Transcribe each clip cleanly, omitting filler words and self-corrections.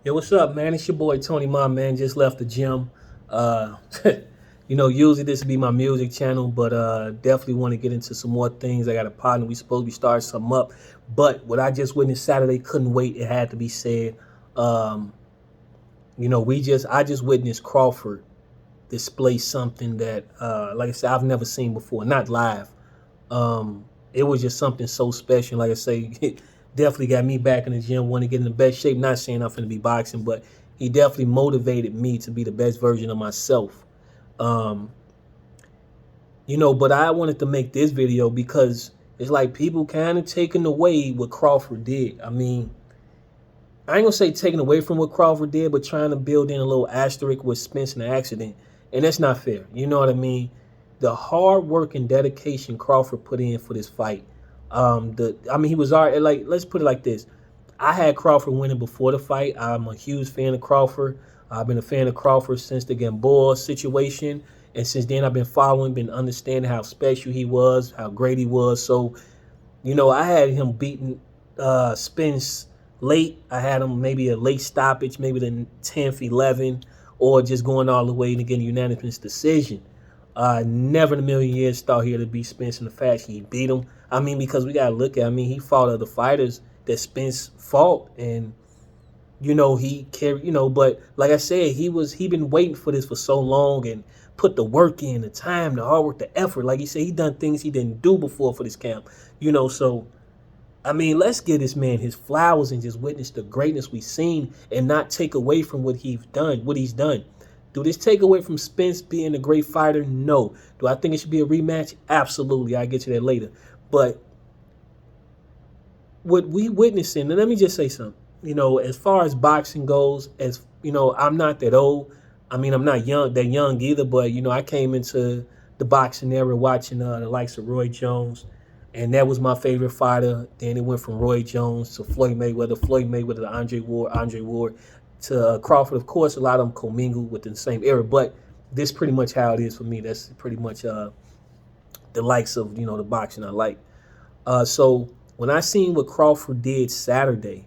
Yo, what's up, man? It's your boy Tony, my man. Just left the gym. Uh, usually this would be my music channel, but definitely want to get into some more things. I got a partner. We supposed to be starting something up, but what I just witnessed Saturday couldn't wait. It had to be said. Um, I just witnessed Crawford display something that, like I said, I've never seen before. Not live. It was just something so special. Like I say, it definitely got me back in the gym, want to get in the best shape. Not saying I'm going to be boxing, but he definitely motivated me to be the best version of myself. Um, but I wanted to make this video because it's like people kind of taking away what Crawford did. I mean, I ain't gonna say taking away from what Crawford did, but trying to build in a little asterisk with Spence and the accident. And that's not fair. You know what I mean? The hard work and dedication Crawford put in for this fight. He was already, like, let's put it like this. I had Crawford winning before the fight. I'm a huge fan of Crawford. I've been a fan of Crawford since the Gamboa situation. And since then, I've been following, been understanding how special he was, how great he was. So, I had him beating Spence late. I had him maybe a late stoppage, maybe the 10th, 11, or just going all the way to get a unanimous decision. Never in a million years thought he would beat Spence in the fashion he beat him. I mean, because we got to look at, he fought other fighters that Spence fought, and, he carried, but like I said, he been waiting for this for so long and put the work in, the time, the hard work, the effort. Like he said, he done things he didn't do before for this camp, so let's give this man his flowers and just witness the greatness we've seen and not take away from what he's done. Do this take away from Spence being a great fighter? No. Do I think it should be a rematch? Absolutely. I'll get to that later. But what we witnessing, and let me just say something, as far as boxing goes, I'm not that old. I'm not that young either, but, I came into the boxing era watching the likes of Roy Jones, and that was my favorite fighter. Then it went from Roy Jones to Floyd Mayweather to Andre Ward to Crawford. Of course, a lot of them commingled within the same era, but this pretty much how it is for me. That's pretty much the likes of, the boxing I like. So when I seen what Crawford did Saturday,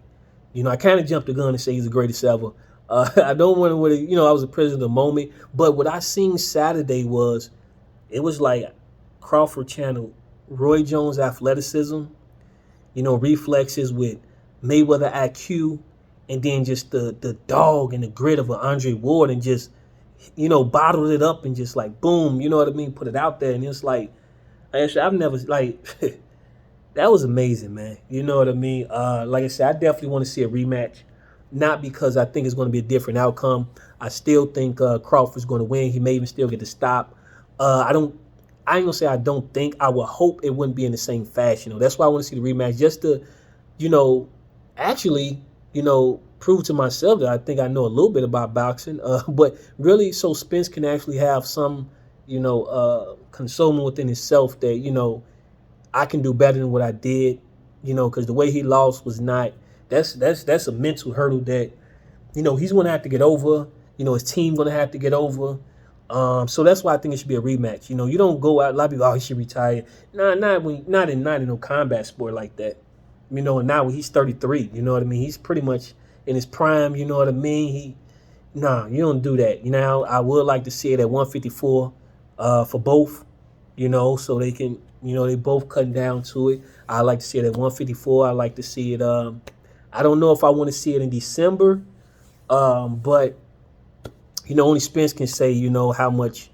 I kind of jumped the gun and say he's the greatest ever. I don't want to, I was a prisoner of the moment, but what I seen Saturday it was like Crawford channeled Roy Jones' athleticism, reflexes with Mayweather IQ, and then just the dog and the grit of an Andre Ward, and just, bottled it up and just like, boom, you know what I mean, put it out there. And it's like, actually, I've never, like, that was amazing, man. You know what I mean? Like I said, I definitely want to see a rematch. Not because I think it's going to be a different outcome. I still think Crawford's going to win. He may even still get the stop. I ain't gonna say I don't think. I would hope it wouldn't be in the same fashion. That's why I want to see the rematch, just to, actually, prove to myself that I think I know a little bit about boxing. But really, so Spence can actually have some, consoling within himself that, I can do better than what I did, because the way he lost was not. That's a mental hurdle that, he's going to have to get over. His team going to have to get over. So that's why I think it should be a rematch. You don't go out. A lot of people, oh, he should retire. Not in no combat sport like that. And now when he's 33, you know what I mean. He's pretty much in his prime. You know what I mean. You don't do that. I would like to see it at 154, for both. So they can, they both cutting down to it. I like to see it at 154. I like to see it. I don't know if I want to see it in December, but. Only Spence can say, how much,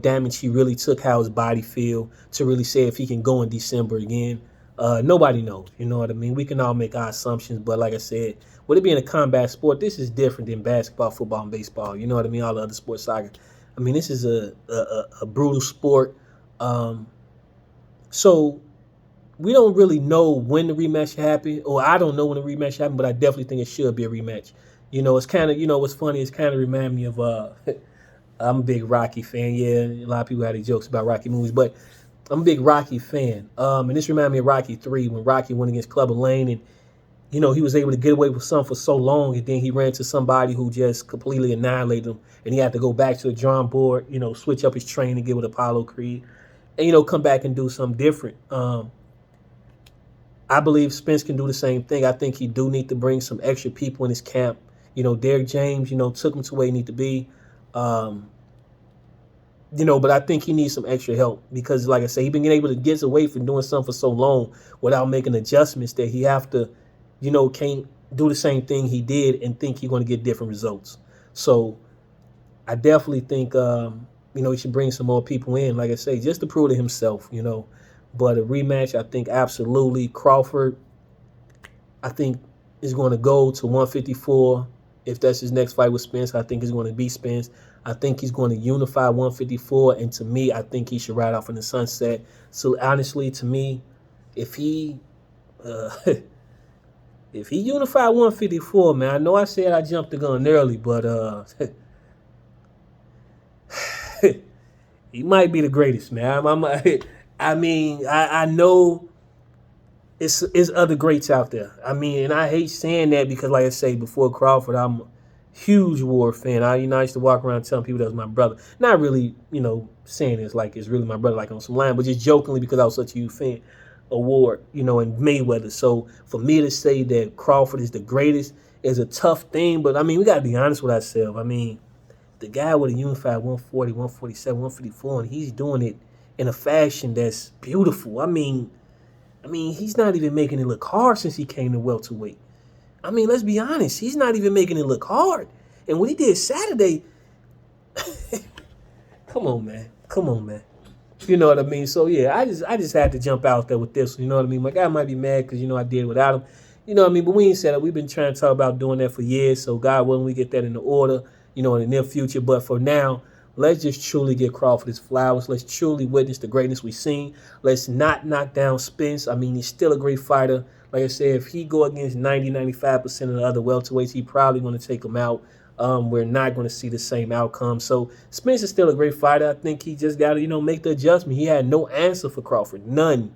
damage he really took, how his body feel, to really say if he can go in December again. Nobody knows, you know what I mean? We can all make our assumptions, but like I said, with it being a combat sport, this is different than basketball, football, and baseball. You know what I mean? All the other sports, soccer. This is a brutal sport. So we don't really know when the rematch happened, or I don't know when the rematch happened, but I definitely think it should be a rematch. It's kind of, what's funny, it's kind of remind me of, I'm a big Rocky fan. Yeah, a lot of people had these jokes about Rocky movies, but I'm a big Rocky fan. And this reminds me of Rocky 3, when Rocky went against Clubber Lang, and, he was able to get away with something for so long, and then he ran to somebody who just completely annihilated him, and he had to go back to the drawing board, switch up his training, get with Apollo Creed, and, come back and do something different. I believe Spence can do the same thing. I think he do need to bring some extra people in his camp, Derrick James, took him to where he need to be. Um, but I think he needs some extra help because, like I say, he's been able to get away from doing something for so long without making adjustments that he have to, can't do the same thing he did and think he's going to get different results. So I definitely think, he should bring some more people in, like I say, just to prove to himself. But a rematch, I think absolutely. Crawford, I think, is going to go to 154. If that's his next fight with Spence, I think he's going to beat Spence. I think he's going to unify 154, and to me, I think he should ride off in the sunset. So honestly, to me, if he if he unified 154, man, I know I said I jumped the gun early, but he might be the greatest, man. I know it's other greats out there. And I hate saying that because, like I say, before Crawford, I'm a huge Ward fan. I used to walk around telling people that was my brother. Not really, saying this like it's really my brother, like on some line, but just jokingly because I was such a huge fan of Ward, and Mayweather. So for me to say that Crawford is the greatest is a tough thing, but we got to be honest with ourselves. The guy with a unified 140, 147, 154, and he's doing it in a fashion that's beautiful. He's not even making it look hard since he came to welterweight. Let's be honest. He's not even making it look hard. And what he did Saturday, come on, man. You know what I mean? So, yeah, I just had to jump out there with this. You know what I mean? My guy might be mad because, I did without him. You know what I mean? But we ain't said that. We've been trying to talk about doing that for years. So, God willing, we get that in the order, in the near future. But for now, let's just truly give Crawford his flowers. Let's truly witness the greatness we've seen. Let's not knock down Spence. He's still a great fighter. Like I said, if he go against 90-95% of the other welterweights, he probably going to take them out. We're not going to see the same outcome. So Spence is still a great fighter. I think he just got to, make the adjustment. He had no answer for Crawford. None.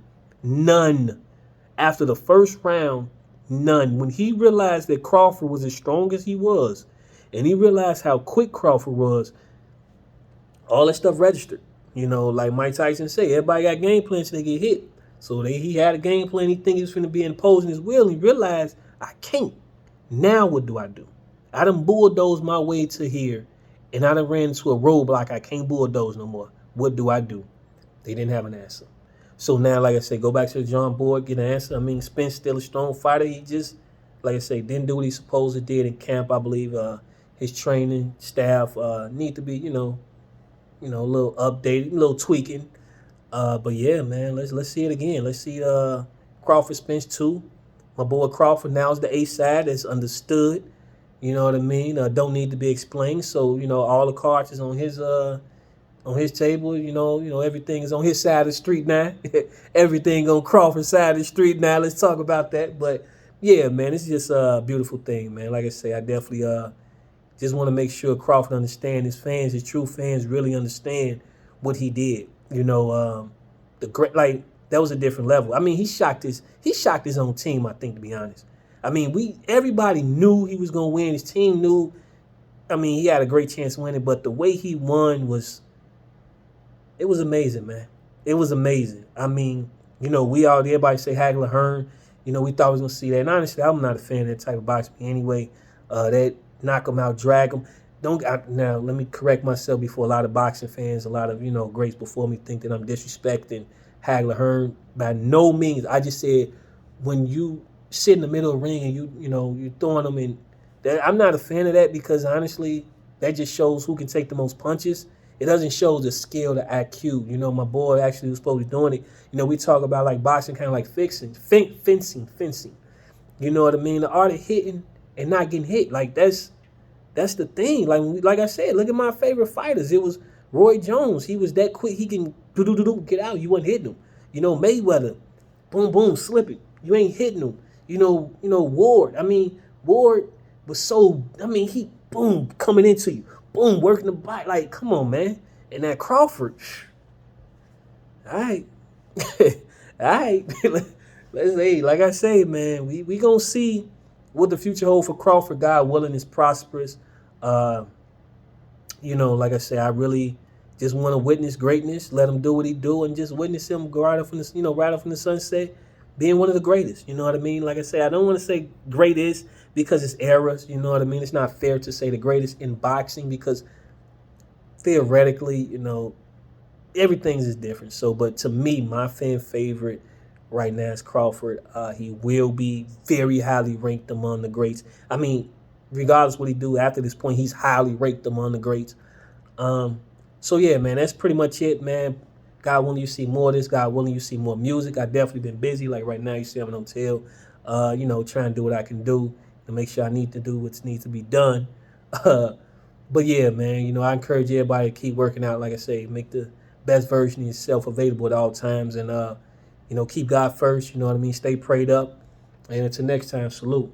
After the first round, none. When he realized that Crawford was as strong as he was, and he realized how quick Crawford was, all that stuff registered. Like Mike Tyson said, everybody got game plans till they get hit. So he had a game plan. He think he was going to be imposing his will. And he realized, I can't. Now what do? I done bulldozed my way to here, and I done ran into a roadblock. I can't bulldoze no more. What do? They didn't have an answer. So now, like I said, go back to the drawing board, get an answer. Spence still a strong fighter. He just, like I say, didn't do what he supposed to did in camp. I believe his training staff need to be, a little updated, a little tweaking. But yeah, man, let's see it again. Let's see Crawford Spence 2. My boy Crawford now is the A side that's understood. You know what I mean? Don't need to be explained. So, all the cards is on his table. Everything is on his side of the street now. Everything on Crawford's side of the street now. Let's talk about that. But yeah, man, it's just a beautiful thing, man. Like I say, I definitely just want to make sure Crawford understand his fans, his true fans really understand what he did. The great, like, that was a different level. He shocked his own team, I think, to be honest. Everybody knew he was gonna win. His team knew. He had a great chance of winning, but the way he won was amazing, man. It was amazing. Everybody say Hagler Hearn. We thought we was gonna see that. And honestly, I'm not a fan of that type of boxing anyway. That knock him out, drag him. Now, let me correct myself before a lot of boxing fans, a lot of, greats before me think that I'm disrespecting Hagler Hearn. By no means. I just said when you sit in the middle of the ring and you're throwing them in, I'm not a fan of that because honestly, that just shows who can take the most punches. It doesn't show the skill, the IQ. My boy actually was supposed to be doing it. We talk about like boxing, kind of like fencing. You know what I mean? The art of hitting and not getting hit. Like that's the thing. Like I said, look at my favorite fighters. It was Roy Jones. He was that quick. He can get out. You wasn't hitting him. Mayweather, boom, boom, slip it. You ain't hitting him. Ward. Ward was so. He boom coming into you, boom working the body. Like, come on, man. And that Crawford. All right, all right. Let's say, like I say, man, we gonna see what the future holds for Crawford. God willing, is prosperous. Like I say, I really just want to witness greatness. Let him do what he do, and just witness him go right up from the, right up from the sunset, being one of the greatest. You know what I mean? Like I say, I don't want to say greatest because it's eras, you know what I mean? It's not fair to say the greatest in boxing because theoretically, everything's is different. So, but to me, my fan favorite right now is Crawford. He will be very highly ranked among the greats. I mean, regardless what he do after this point, he's highly ranked among the greats. Um, so yeah, man, that's pretty much it, man. God willing, you see more of this. God willing, you see more music. I definitely been busy. Like right now, you see I'm in a hotel. Trying to do what I can do to make sure I need to do what needs to be done. Uh, but yeah, man, I encourage everybody to keep working out. Like I say, make the best version of yourself available at all times, and keep God first. You know what I mean. Stay prayed up, and until next time, salute.